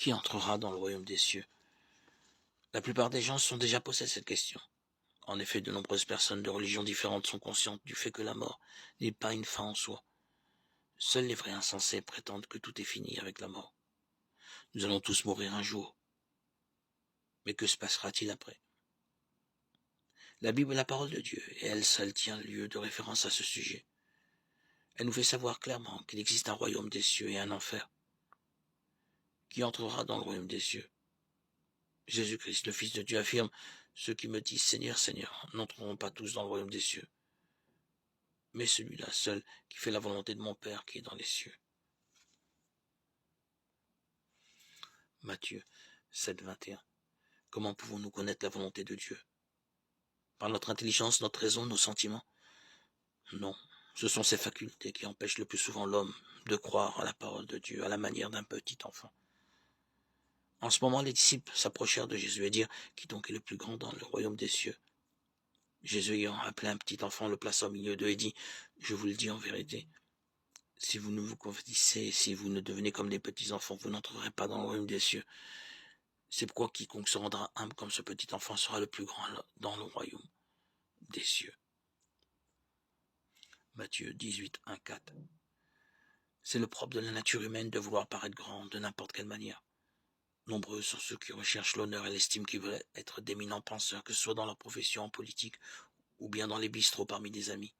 Qui entrera dans le royaume des cieux? La plupart des gens se sont déjà posé cette question. En effet, de nombreuses personnes de religions différentes sont conscientes du fait que la mort n'est pas une fin en soi. Seuls les vrais insensés prétendent que tout est fini avec la mort. Nous allons tous mourir un jour. Mais que se passera-t-il après? La Bible est la parole de Dieu, et elle seule tient lieu de référence à ce sujet. Elle nous fait savoir clairement qu'il existe un royaume des cieux et un enfer. Qui entrera dans le royaume des cieux? Jésus-Christ, le Fils de Dieu, affirme « Ceux qui me disent Seigneur, Seigneur, n'entreront pas tous dans le royaume des cieux, mais celui-là seul qui fait la volonté de mon Père qui est dans les cieux. » Matthieu 7, 21. Comment pouvons-nous connaître la volonté de Dieu? Par notre intelligence, notre raison, nos sentiments? Non, ce sont ces facultés qui empêchent le plus souvent l'homme de croire à la parole de Dieu à la manière d'un petit enfant. En ce moment, les disciples s'approchèrent de Jésus et dirent « Qui donc est le plus grand dans le royaume des cieux ?» Jésus ayant appelé un petit enfant, le plaça au milieu d'eux et dit « Je vous le dis en vérité, si vous ne vous convertissez, si vous ne devenez comme des petits enfants, vous n'entrerez pas dans le royaume des cieux. C'est pourquoi quiconque se rendra humble comme ce petit enfant sera le plus grand dans le royaume des cieux. » Matthieu 18, 1, 4. C'est le propre de la nature humaine de vouloir paraître grand de n'importe quelle manière. Nombreux sont ceux qui recherchent l'honneur et l'estime, qui veulent être d'éminents penseurs, que ce soit dans leur profession en politique ou bien dans les bistrots parmi des amis.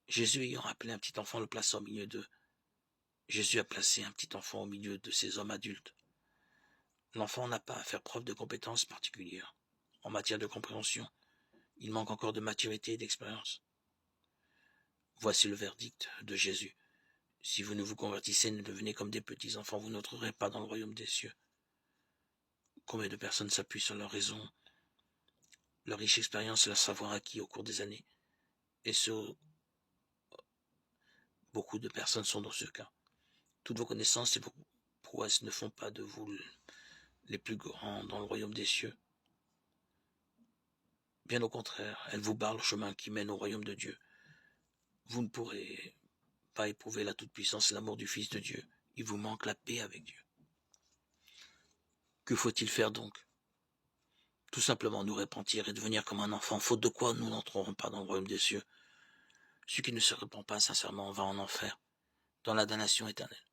Jésus ayant appelé un petit enfant, le plaça au milieu d'eux. Jésus a placé un petit enfant au milieu de ces hommes adultes. L'enfant n'a pas à faire preuve de compétences particulières. En matière de compréhension, il manque encore de maturité et d'expérience. Voici le verdict de Jésus. Si vous ne vous convertissez, ne devenez comme des petits enfants, vous n'entrerez pas dans le royaume des cieux. Combien de personnes s'appuient sur leur raison, leur riche expérience et leur savoir acquis au cours des années? Et beaucoup de personnes sont dans ce cas. Toutes vos connaissances et vos prouesses ne font pas de vous les plus grands dans le royaume des cieux. Bien au contraire, elles vous barrent le chemin qui mène au royaume de Dieu. Vous ne pourrez pas éprouver la toute-puissance et l'amour du Fils de Dieu. Il vous manque la paix avec Dieu. Que faut-il faire donc? Tout simplement nous repentir et devenir comme un enfant, faute de quoi nous n'entrerons pas dans le royaume des cieux. Celui qui ne se repent pas sincèrement va en enfer, dans la damnation éternelle.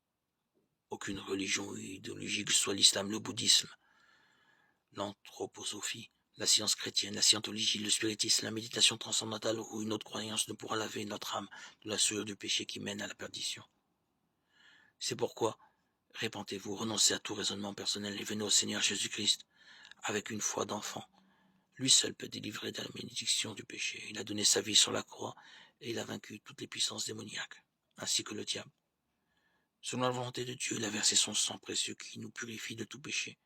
Aucune religion ou idéologie, que ce soit l'islam, le bouddhisme, l'anthroposophie, la science chrétienne, la scientologie, le spiritisme, la méditation transcendantale ou une autre croyance ne pourra laver notre âme de la souillure du péché qui mène à la perdition. C'est pourquoi, répentez-vous, renoncez à tout raisonnement personnel et venez au Seigneur Jésus-Christ avec une foi d'enfant. Lui seul peut délivrer de la malédiction du péché. Il a donné sa vie sur la croix et il a vaincu toutes les puissances démoniaques, ainsi que le diable. Selon la volonté de Dieu, il a versé son sang précieux qui nous purifie de tout péché.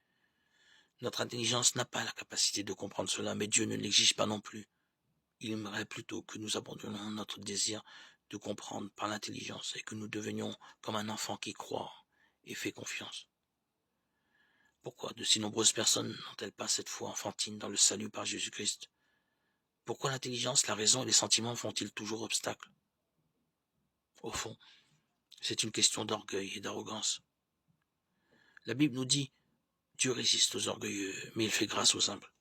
Notre intelligence n'a pas la capacité de comprendre cela, mais Dieu ne l'exige pas non plus. Il aimerait plutôt que nous abandonnions notre désir de comprendre par l'intelligence et que nous devenions comme un enfant qui croit et fait confiance. Pourquoi de si nombreuses personnes n'ont-elles pas cette foi enfantine dans le salut par Jésus-Christ? Pourquoi l'intelligence, la raison et les sentiments font-ils toujours obstacle? Au fond, c'est une question d'orgueil et d'arrogance. La Bible nous dit « Dieu résiste aux orgueilleux, mais il fait grâce aux humbles ».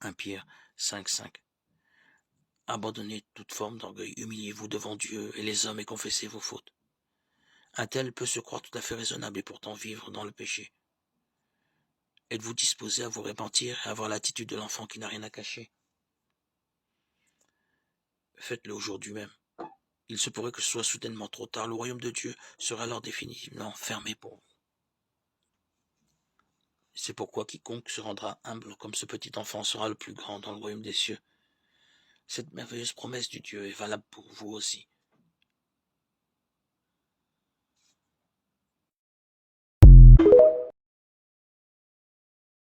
1 Pierre 5, 5. Abandonnez toute forme d'orgueil, humiliez-vous devant Dieu et les hommes et confessez vos fautes. Un tel peut se croire tout à fait raisonnable et pourtant vivre dans le péché. Êtes-vous disposé à vous repentir et à avoir l'attitude de l'enfant qui n'a rien à cacher? Faites-le aujourd'hui même. Il se pourrait que ce soit soudainement trop tard. Le royaume de Dieu sera alors définitivement fermé pour vous. C'est pourquoi quiconque se rendra humble comme ce petit enfant sera le plus grand dans le royaume des cieux. Cette merveilleuse promesse du Dieu est valable pour vous aussi.